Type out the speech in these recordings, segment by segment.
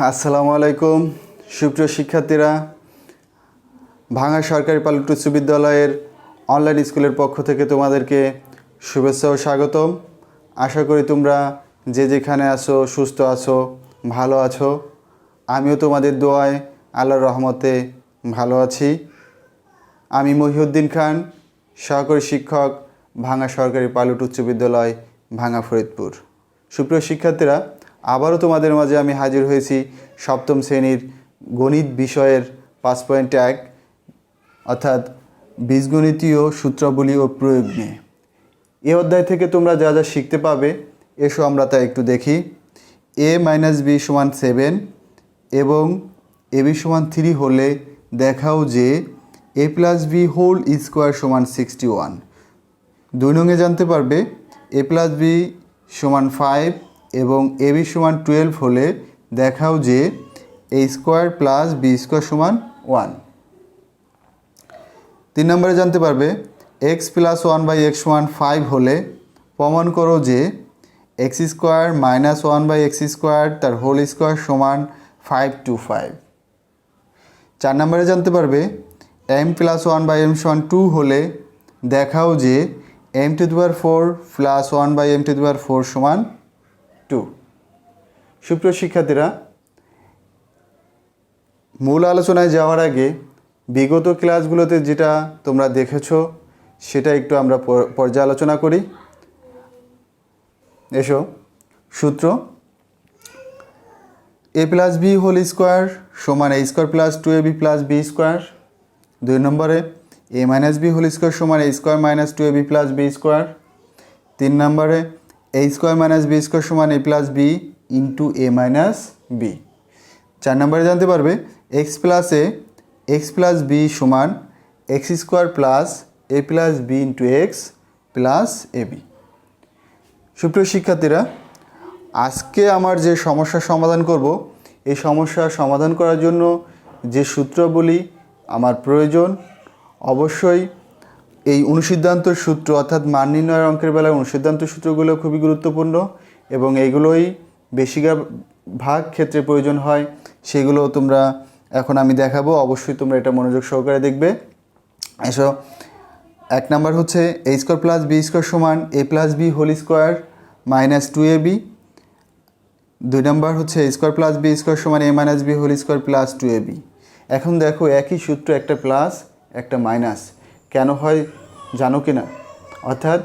আসসালামু আলাইকুম সুপ্রিয় শিক্ষার্থীরা, ভাঙা সরকারি পাইলট উচ্চ বিদ্যালয়ের অনলাইন স্কুলের পক্ষ থেকে তোমাদেরকে শুভেচ্ছা ও স্বাগতম। আশা করি তোমরা যে যেখানে আছো সুস্থ আছো, ভালো আছো। আমিও তোমাদের দোয়ায় আল্লাহর রহমতে ভালো আছি। আমি মহিউদ্দিন খান, সহকারী শিক্ষক, ভাঙা সরকারি পাইলট উচ্চ বিদ্যালয়, ভাঙা ফরিদপুর। সুপ্রিয় শিক্ষার্থীরা, আবারও তোমাদের মাঝে আমি হাজির হয়েছি সপ্তম শ্রেণীর গণিত বিষয়ের 5.1 অর্থাৎ বীজগণিতীয় সূত্রাবলী ও প্রয়োগ নিয়ে। এই অধ্যায় থেকে তোমরা যা যা শিখতে পাবে, এসো আমরা তা একটু দেখি। a - b = 7 এবং ab = 3 হলে দেখাও যে a + b হোল স্কোয়ার = 61। 2 নংয়ে জানতে পারবে a + b = 5 এবং ab = 12 হলে দেখাও যে a square plus b square = 1। 3 নম্বরে জানতে পারবে x + 1/x = 5 হলে প্রমাণ করো যে x স্কোয়ার - 1/x স্কোয়ার তার হোল স্কোয়ার = 525। 4 নম্বরে জানতে পারবে m + 1/m = 2 হলে দেখাও যে m⁴ + 1/m⁴ = 2। সুপ্রিয় শিক্ষার্থীরা, মূল আলোচনায় যাওয়ার আগে বিগত ক্লাসগুলোতে যেটা তোমরা দেখেছো সেটা একটু আমরা পর্যালোচনা করি। এসো। সূত্র a + b whole square = a square plus 2ab + b square. 2 নম্বরে a - b whole square = a square minus 2ab + b square. 3 নম্বরে a square - b square = a + b into a - b। 4 নম্বরে জানতে পারবে x + a x + b = x square plus a + b into x plus ab। সুপ্রিয় শিক্ষার্থীরা, আজকে আমার যে সমস্যার সমাধান করব, এই সমস্যার সমাধান করার জন্য যে সূত্রগুলি আমার প্রয়োজন, অবশ্যই এই অনুসিদ্ধান্ত সূত্র অর্থাৎ মান নির্ণয়ের অঙ্কের বেলায় অনুসিদ্ধান্ত সূত্রগুলো খুবই গুরুত্বপূর্ণ এবং এইগুলোই বেশিরভাগ ক্ষেত্রে প্রয়োজন হয়। সেগুলো তোমরা এখন আমি দেখাবো, অবশ্যই তোমরা এটা মনোযোগ সহকারে দেখবে। এসো। 1 নাম্বার হচ্ছে a square plus b square = a + b whole square minus 2ab। 2 number হচ্ছে a square plus b square = a - b whole square plus 2ab। এখন দেখো, একই সূত্র, একটা প্লাস একটা মাইনাস কেন হয় জানো কি না? অর্থাৎ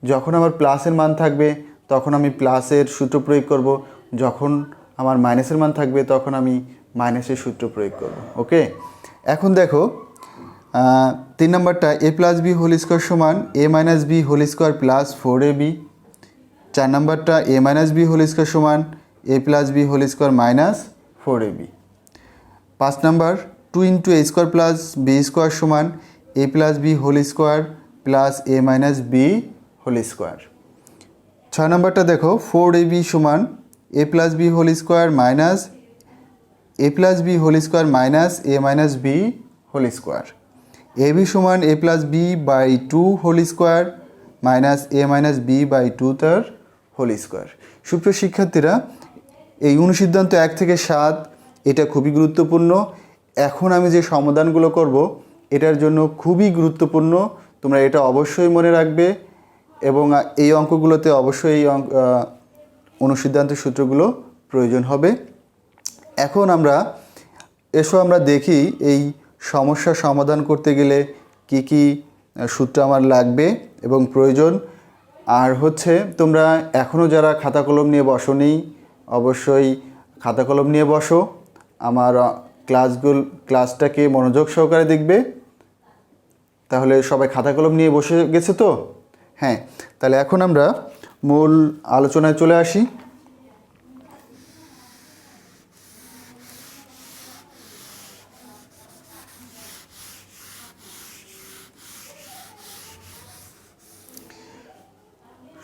যখন আমার প্লাসের মান থাকবে তখন আমি প্লাসের সূত্র প্রয়োগ করব, যখন আমার মাইনাসের মান থাকবে তখন আমি মাইনাসের সূত্র প্রয়োগ করব। ওকে। এখন দেখো 3 নম্বরটা a + b whole square = a - b whole square plus 4ab। 4 নম্বরটা a - b whole square = a + b whole square minus 4ab। 5 number 2 × a square plus b square = a + b whole square plus a - b whole square. 6 নম্বরটা দেখো 4ab = a + b whole square minus a + b whole square minus a - b whole square. ab = a + b/2 whole square minus a - b/2 তার whole square. সুপ্রিয় শিক্ষার্থীরা, এই অনুসিদ্ধান্ত 1 থেকে 7 এটা খুবই গুরুত্বপূর্ণ। এখন আমি যে সমাধানগুলো করব এটার জন্য খুবই গুরুত্বপূর্ণ, তোমরা এটা অবশ্যই মনে রাখবে এবং এই অঙ্কগুলোতে অবশ্যই এই অনুসিদ্ধান্ত সূত্রগুলো প্রয়োজন হবে। এখন এসো আমরা দেখি এই সমস্যার সমাধান করতে গেলে কি কি সূত্র আমার লাগবে এবং প্রয়োজন। আর হচ্ছে তোমরা এখনও যারা খাতা কলম নিয়ে বসোনি, অবশ্যই খাতা কলম নিয়ে বসো। আমার ক্লাসটাকে মনোযোগ সহকারে দেখবে। তাহলে সবাই খাতা কলম নিয়ে বসে গেছে তো? হ্যাঁ, তাহলে এখন আমরা মূল আলোচনায় চলে আসি।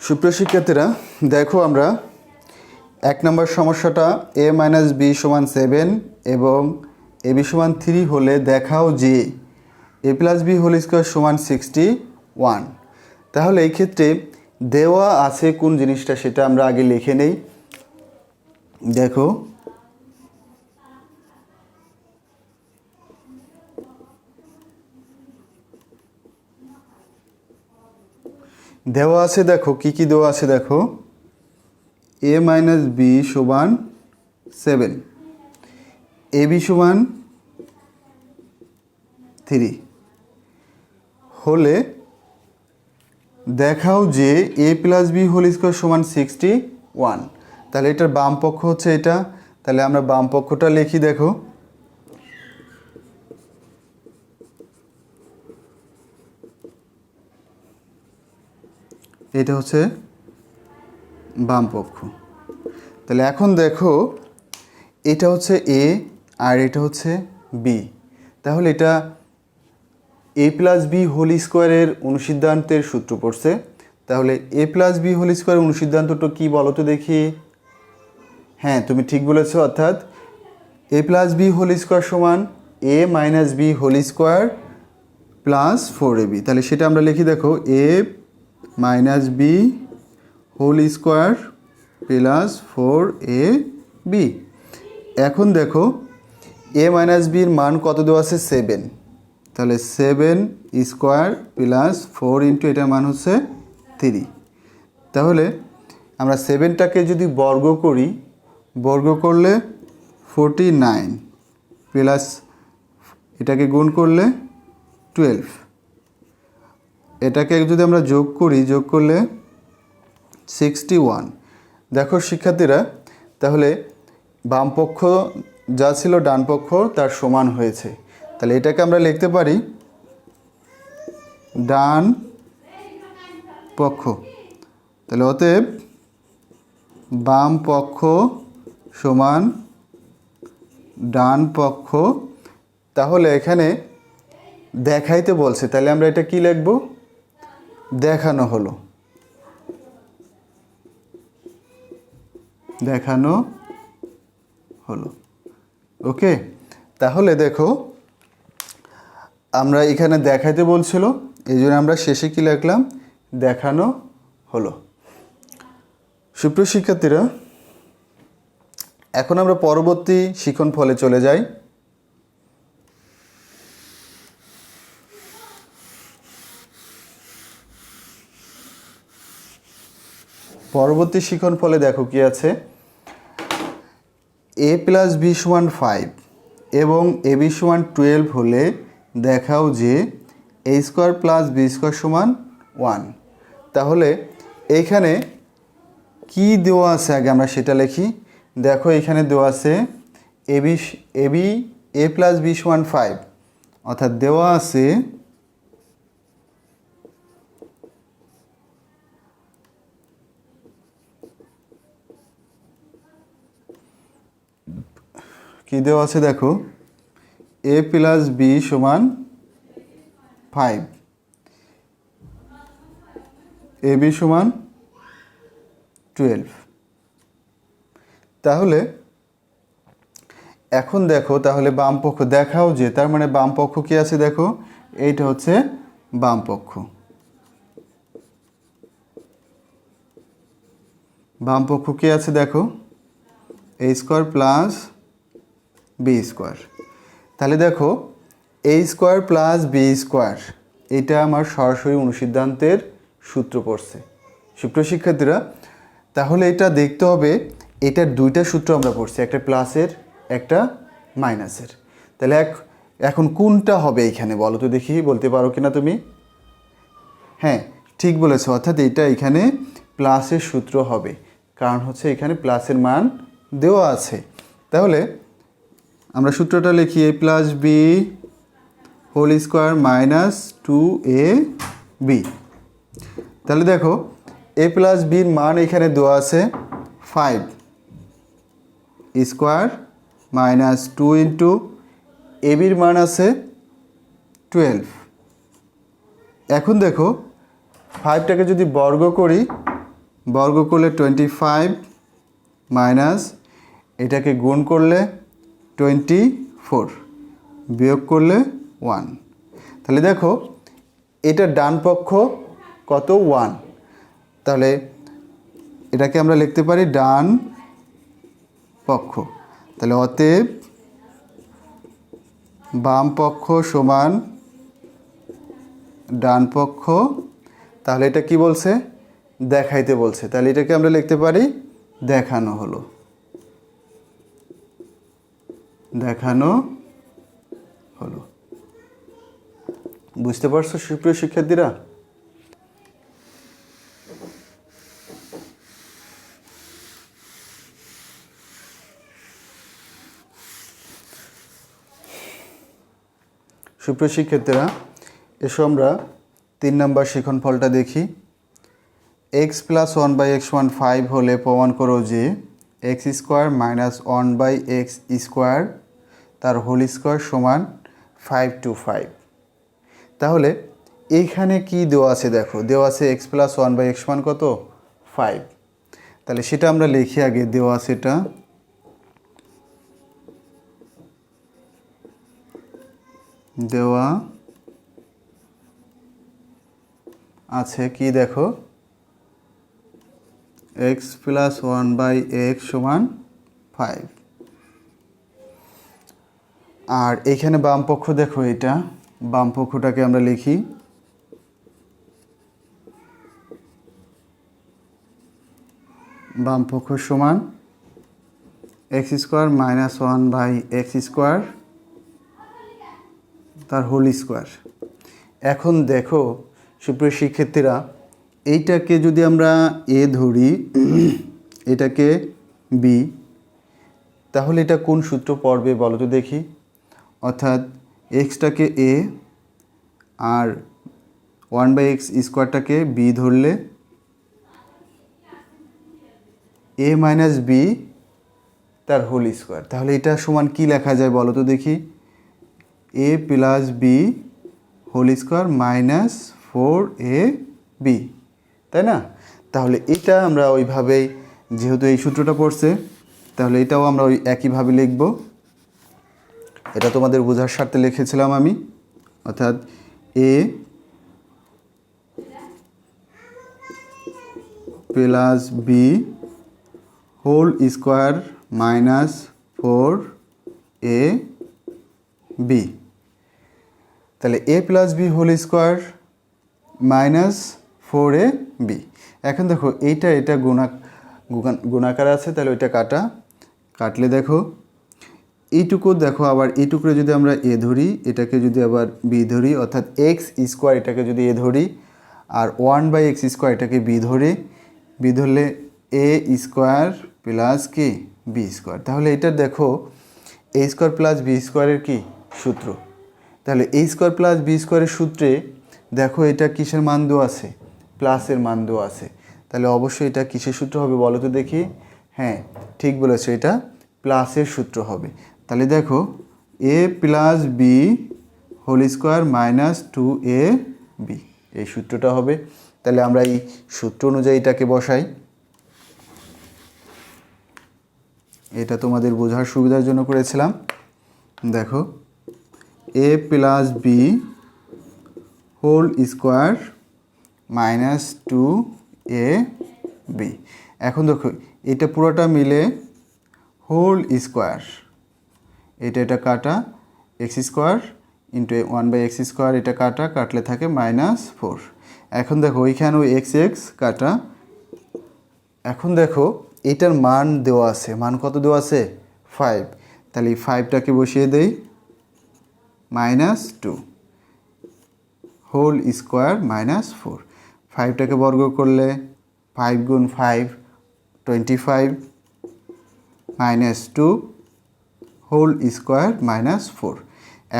সুপ্রিয় শিক্ষার্থীরা, দেখো আমরা 1 নম্বর সমস্যাটা a - b = 7 এবং ab = 3 হলে দেখাও যে a + b হোল স্কোয়ার = 61। তাহলে এই ক্ষেত্রে দেওয়া আছে কোন জিনিসটা সেটা আমরা আগে লিখে নেই। দেখো দেওয়া আছে দেখো কি দেওয়া আছে দেখো, a মাইনাস বি সমান 7, এ বি সমান 3 হলে দেখাও যে a plus B whole square সমান 61। তাহলে এটার বাম পক্ষ হচ্ছে এটা, তাহলে আমরা বাম পক্ষটা লিখি দেখো, এটা হচ্ছে বাম পক্ষ। তাহলে এখন দেখো এটা হচ্ছে এ আর এটা হচ্ছে বি, তাহলে এটা এ প্লাস বি হোল স্কোয়ারের অনুসিদ্ধান্তের সূত্র পড়ছে। তাহলে এ প্লাস বি হোল স্কোয়ারের অনুসিদ্ধান্তটা কী বলো তো দেখি? হ্যাঁ, তুমি ঠিক বলেছো, অর্থাৎ a plus B whole square সমান a minus b whole square plus 4ab। তাহলে সেটা আমরা লিখি দেখো, a minus b whole square plus 4ab। এখন দেখো এ মাইনাস বির মান কত দেওয়া আছে? 7। তাহলে 7 স্কোয়ার প্লাস 4 ইন্টু এটার মান হচ্ছে 3। তাহলে আমরা 7টাকে যদি বর্গ করি, বর্গ করলে 49 প্লাস এটাকে গুণ করলে 12, এটাকে যদি আমরা যোগ করি, যোগ করলে 61। দেখো শিক্ষার্থীরা, তাহলে বাম পক্ষ যা ছিল ডান পক্ষ তার সমান হয়েছে। তাহলে এটাকে আমরা লিখতে পারি ডান পক্ষ। তাহলে অতএব বাম পক্ষ সমান ডান পক্ষ। তাহলে এখানে দেখাইতে বলছে, তাহলে আমরা এটা কি লিখব? দেখানো হলো, দেখানো হলো। ওকে, তাহলে দেখো আমরা এখানে দেখাইতে বলছিল, এই জন্য আমরা শেষে কি লিখলাম? দেখানো হলো। সুপ্রিয় শিক্ষার্থীরা, এখন আমরা পরবর্তী শিখন ফলে চলে যাই। পরবর্তী শিখন ফলে দেখো কি আছে, এ প্লাস বি সমান 5 এবং এ বি সমান 12 হলে দেখাও যে এ স্কোয়ার প্লাস বি স্কোয়ার সমান 1। তাহলে এইখানে কি দেওয়া আছে আগে আমরা সেটা লিখি। দেখো এখানে দেওয়া আছে এ প্লাস বি সমান 5, অর্থাৎ দেওয়া আছে কি দেওয়া আছে দেখো, এ প্লাস বি সমান 5, এ বি সমান 12। তাহলে এখন দেখো, তাহলে বাম পক্ষ দেখাও যে, তার মানে বাম পক্ষ কি আছে দেখো, এইটা হচ্ছে বাম পক্ষ। বাম পক্ষ কি আছে দেখো, এ স্কোয়ার প্লাস বি স্কোয়ার। তাহলে দেখো এ স্কোয়ার প্লাস বি স্কোয়ার, এটা আমার সরাসরি অনুসিদ্ধান্তের সূত্র পড়ছে। সুপ্রিয় শিক্ষার্থীরা, তাহলে এটা দেখতে হবে, এটার দুইটা সূত্র আমরা পড়ছি, একটা প্লাসের একটা মাইনাসের। তাহলে এখন কোনটা হবে এইখানে বলো তো দেখি, বলতে পারো কিনা তুমি? হ্যাঁ, ঠিক বলেছো, অর্থাৎ এটা এখানে প্লাসের সূত্র হবে, কারণ হচ্ছে এখানে প্লাসের মান দেওয়া আছে। তাহলে আমরা সূত্রটা লিখি, a plus B whole square minus 2ab। তাহলে দেখো এ প্লাস বির মান এখানে দেওয়া আছে 5 স্কোয়ার মাইনাস 2 ইন্টু এ বির মান আছে 12। এখন দেখো 5টাকে যদি বর্গ করি, বর্গ করলে 25 মাইনাস এটাকে গুণ করলে 24, বিয়োগ করলে 1। তাহলে দেখো এটা ডান পক্ষ কত? 1। তাহলে এটাকে আমরা লিখতে পারি ডান পক্ষ। তাহলে অতএব বাম পক্ষ সমান ডান পক্ষ। তাহলে এটা কি বলছে? দেখাইতে বলছে। তাহলে এটাকে আমরা লিখতে পারি দেখানো হলো। দেখানো হলো। বুঝতে পারছো সুপ্রিয় শিক্ষার্থীরা? সুপ্রিয় শিক্ষার্থীরা, এসো আমরা 3 নম্বর শিক্ষণফলটা দেখি। এক্স প্লাস 1/x1 5 হলে প্রমাণ করো যে x square minus 1/x square তার হোল স্কোয়ার সমান 5 to 5। তাহলে এইখানে কি দেওয়া আছে দেখো, দেওয়া আছে এক্স প্লাস 1/x1 কত? 5। তাহলে সেটা আমরা লিখি আগে। দেওয়া আছে এটা, দেওয়া আছে কি দেখো, এক্স প্লাস 1/x সমান 5। আর এইখানে বাম পক্ষ দেখো, এটা বাম পক্ষটাকে আমরা লিখি বাম পক্ষ সমান x square minus 1/x square তার হোল স্কোয়ার। এখন দেখো সুপ্রিয় শিক্ষার্থীরা, এইটাকে যদি আমরা এ ধরি, এটাকে বি, তাহলে এটা কোন সূত্র পড়বে বলো তো দেখি? অর্থাৎ এক্সটাকে এ আর 1/x স্কোয়ারটাকে বি ধরলে এ মাইনাস বি তার হোল স্কোয়ার। তাহলে এটা সমান কি লেখা যায় বলো তো দেখি? A plus B whole square minus 4ab, তাই না? তাহলে এটা আমরা ওইভাবেই, যেহেতু এই সূত্রটা পড়ছে, তাহলে এটাও আমরা ওই একইভাবে লিখব। এটা তোমাদের বোঝার স্বার্থে লিখেছিলাম আমি। অর্থাৎ a plus B whole square minus 4ab। তাহলে a plus B whole square minus 4ab। এখন দেখো এইটা এটা গুণাকার আছে, তাহলে ওইটা কাটলে দেখো এইটুকু দেখো, আবার এইটুকুরে যদি আমরা এ ধরি, এটাকে যদি আবার বি ধরি, অর্থাৎ এক্স স্কোয়ার এটাকে যদি এ ধরি আর 1/x স্কোয়ার এটাকে বি ধরি, বি ধরলে এ স্কোয়ার প্লাস কি বি স্কোয়ার। তাহলে এটা দেখো এ স্কোয়ার প্লাস বি স্কোয়ারের কি সূত্র। তাহলে এ স্কোয়ার প্লাস বি স্কোয়ারের সূত্রে দেখো এটা কিসের মান দেওয়া আছে? প্লাসের মান দেওয়া আছে। তাহলে অবশ্যই এটা কিসের সূত্র হবে বলো তো দেখি? হ্যাঁ, ঠিক বলেছো, এটা প্লাসের সূত্র হবে। তাহলে দেখো a plus B whole square minus 2ab, এই সূত্রটা হবে। তাহলে আমরা এই সূত্র অনুযায়ী এটাকে বসাই। এটা তোমাদের বোঝার সুবিধার জন্য করেছিলাম। দেখো a plus B whole square minus 2ab। এখন দেখো এটা পুরোটা মিলে হোল স্কোয়ার, এটা কাটা x square into 1/x square, এটা কাটলে থাকে -4। এখন দেখো ওইখানেও এক্স কাটা। এখন দেখো এটার মান দেওয়া আছে, মান কত দেওয়া আছে? 5। তাহলে এই 5টাকে বসিয়ে দেই, -2 হোল স্কোয়ার -4। 5টাকে বর্গ করলে 5 গুণ 5 25 -2 হোল স্কোয়ার -4।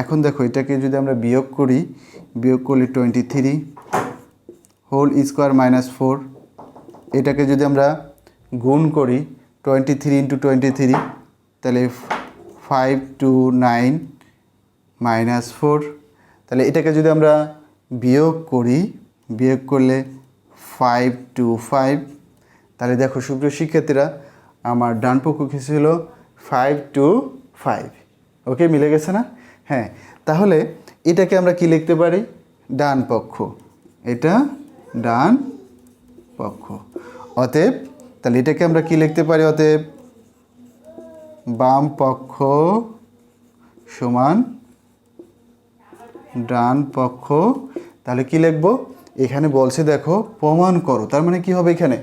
এখন দেখো এটাকে যদি আমরা বিয়োগ করলে 23 হোল স্কোয়ার -4। এটাকে যদি আমরা গুণ করি 23 × 23, তাহলে 5 to 9 -4। তাহলে এটাকে যদি আমরা বিয়োগ করলে 5 to 5। তাহলে দেখো সুপ্রিয় শিক্ষার্থীরা, আমার ডান পক্ষ কি ছিল? 5 to 5। ওকে, মিলে গেছে না? হ্যাঁ, তাহলে এটাকে আমরা কি লিখতে পারি? ডান পক্ষ। এটা ডান পক্ষ। অতএব তাহলে এটাকে আমরা কি লিখতে পারি? অতএব বাম পক্ষ সমান ডান পক্ষ। তাহলে কি লিখব? এখানে বলছে দেখো প্রমাণ করো, তার মানে কি হবে এখানে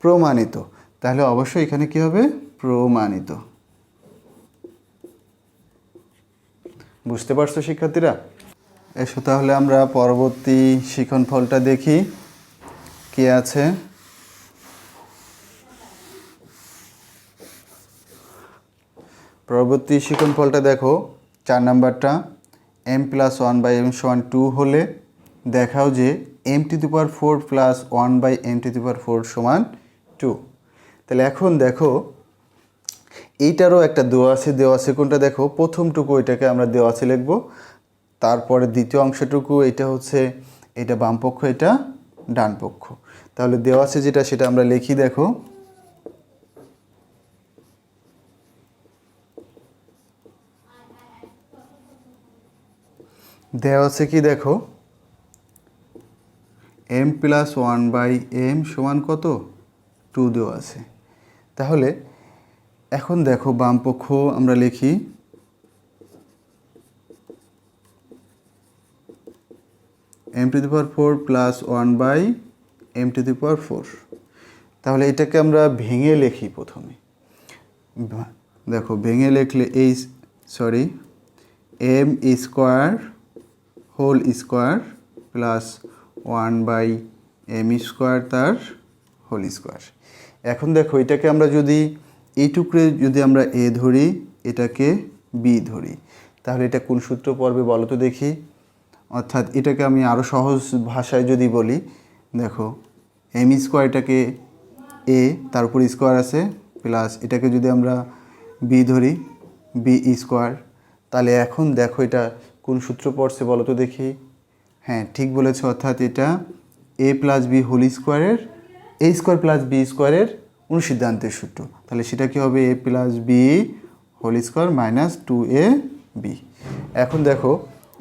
প্রমাণিত, তাহলে অবশ্যই এখানে কি হবে প্রমাণিত। বুঝতে পারছো শিক্ষার্থীরা? এসো তাহলে আমরা পরবর্তী শিক্ষণফলটা দেখি কি আছে। পরবর্তী শিক্ষণফলটা দেখো 4 নাম্বারটা, m+1/m=2 হলে দেখাও যে m⁴ প্লাস 1/m⁴ সমান 2। তাহলে এখন দেখো এইটারও একটা দেওয়া আছে কোনটা দেখো, প্রথমটুকু এটাকে আমরা দেওয়া আছে লিখবো, তারপরে দ্বিতীয় অংশটুকু এটা হচ্ছে এটা বাম পক্ষ এটা ডান পক্ষ। তাহলে দেওয়া আছে যেটা সেটা আমরা লিখি। দেখো দেওয়া আছে কি দেখো m+1/m সমান কত 2 দেওয়া আছে। তাহলে এখন দেখো বাম পক্ষ আমরা লিখি m⁴ প্লাস 1/m⁴। তাহলে এটাকে আমরা ভেঙে লিখি প্রথমে। দেখো ভেঙে লিখলে m² প্লাস 1/m² তার হোল স্কোয়ার। এখন দেখো এটাকে আমরা যদি এই টুকরে যদি আমরা a ধরি, এটাকে b ধরি, তাহলে এটা কোন সূত্র পড়বে বলো তো দেখি। অর্থাৎ এটাকে আমি আরও সহজ ভাষায় যদি বলি, দেখো m² এটাকে a তার উপর স্কোয়ার আছে, প্লাস এটাকে যদি আমরা b ধরি b², তাহলে এখন দেখো এটা কোন সূত্র পড়ছে বলো তো দেখি। হ্যাঁ ঠিক বলেছো, অর্থাৎ এটা a+b² a² প্লাস b² অনুসিদ্ধান্তের সূত্র। তাহলে সেটা কি হবে a+b² মাইনাস 2ab। এখন দেখো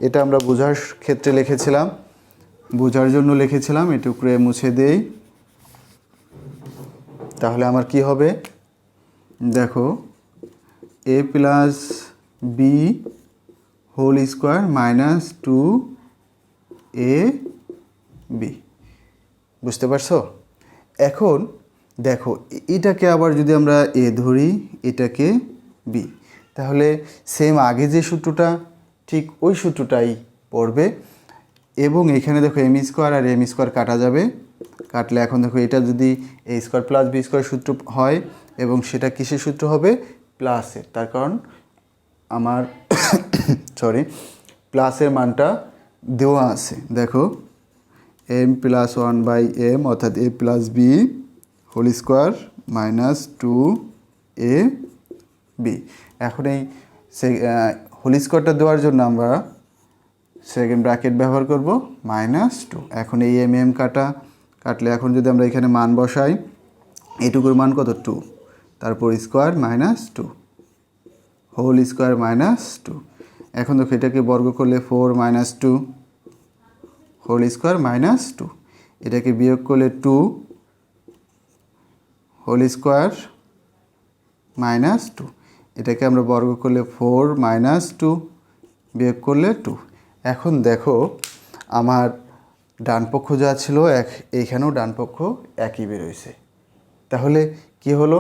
এটা আমরা বোঝার ক্ষেত্রে লিখেছিলাম, বোঝার জন্য লিখেছিলাম, এটুকরে মুছে দেই। তাহলে আমার কি হবে দেখো a+b² মাইনাস 2ab। বুঝতে পারছো? এখন দেখো এটাকে আবার যদি আমরা a ধরি, এটাকে b, তাহলে সেম আগে যে সূত্রটা ঠিক ওই সূত্রটাই পড়বে। এবং এখানে দেখো m² আর m² কাটা যাবে, কাটলে এখন দেখো এটা যদি a² প্লাস b² সূত্র হয় এবং সেটা কিসের সূত্র হবে প্লাসের, তার কারণ আমার প্লাসের মানটা দেওয়া আছে। দেখো m+1/m অর্থাৎ a+b² মাইনাস 2ab। এখন এই হোল স্কোয়ারটা দেওয়ার জন্য আমরা সেকেন্ড ব্র্যাকেট ব্যবহার করব -2। এখন এই m কাটলে এখন যদি আমরা এখানে মান বসাই, এইটুকুর মান কত 2, তারপর স্কোয়ার -2 হোল স্কোয়ার -2। এখন দেখো এটাকে বর্গ করলে 4 - 2 হোল স্কোয়ার -2, এটাকে বিয়োগ করলে 2 হোল স্কোয়ার -2, এটাকে আমরা বর্গ করলে 4 - 2 বিয়োগ করলে 2। এখন দেখো আমার ডান পক্ষ যা ছিল এইখানেও ডান পক্ষ একই বেরোইছে। তাহলে কি হলো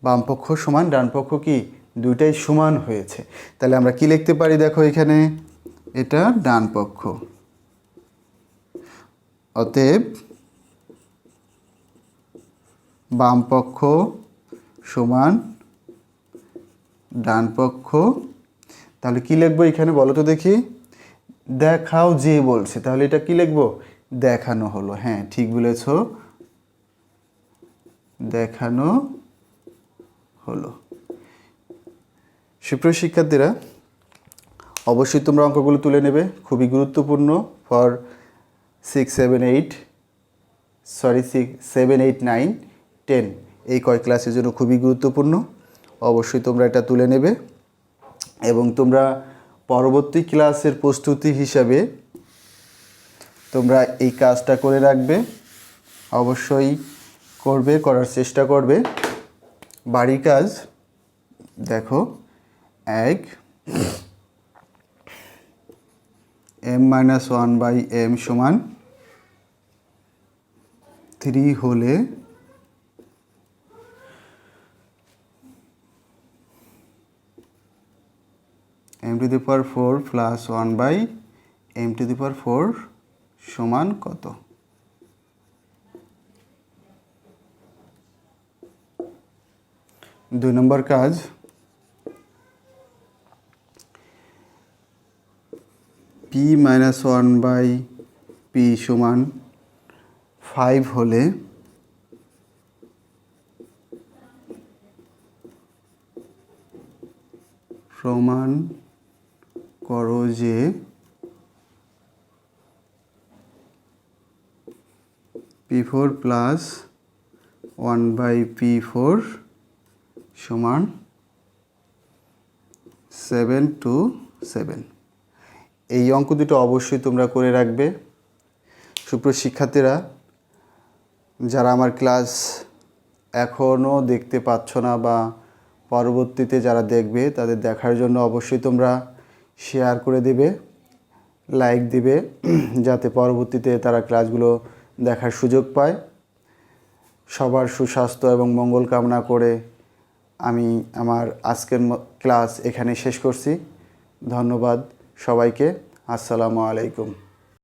বাম পক্ষ সমান ডান পক্ষ কি দুইটাই সমান হয়েছে। তাহলে আমরা কি লিখতে পারি দেখো এখানে এটা ডান পক্ষ, অতএব বাম পক্ষ সমান ডান পক্ষ। তাহলে কি লিখবো এখানে বলো তো দেখি, দেখাও যে বলছে, তাহলে এটা কি লিখবো দেখানো হলো। হ্যাঁ ঠিক বলেছো, দেখানো হলো। সুপ্রিয় শিক্ষার্থীরা, অবশ্যই তোমরা অঙ্কগুলো তুলে নেবে, খুবই গুরুত্বপূর্ণ ফর 6, 7, 8, 9, 10 এই কয় ক্লাসের জন্য খুবই গুরুত্বপূর্ণ। অবশ্যই তোমরা এটা তুলে নেবে এবং তোমরা পরবর্তী ক্লাসের প্রস্তুতি হিসাবে তোমরা এই কাজটা করে রাখবে, অবশ্যই করবে, করার চেষ্টা করবে। বাড়ির কাজ দেখো, 1 m-1/m সমান 3 হলে m to the power 4 plus 1 by m to the power 4 সমান কত? দুই নম্বর কাজ, p মাইনাস 1 বাই p সমান 5 হলে প্রমাণ করো যে p4 প্লাস 1 বাই p4 সমান 7/7। এই অঙ্ক দুটো অবশ্যই তোমরা করে রাখবে। সুপ্রিয় শিক্ষার্থীরা, যারা আমার ক্লাস এখনও দেখতে পাচ্ছ না বা পরবর্তীতে যারা দেখবে তাদের দেখার জন্য অবশ্যই তোমরা শেয়ার করে দেবে, লাইক দিবে, যাতে পরবর্তীতে তারা ক্লাসগুলো দেখার সুযোগ পায়। সবার সুস্বাস্থ্য এবং মঙ্গল কামনা করে আমি আমার আজকের ক্লাস এখানে শেষ করছি। ধন্যবাদ সবাইকে। আসসালামু আলাইকুম।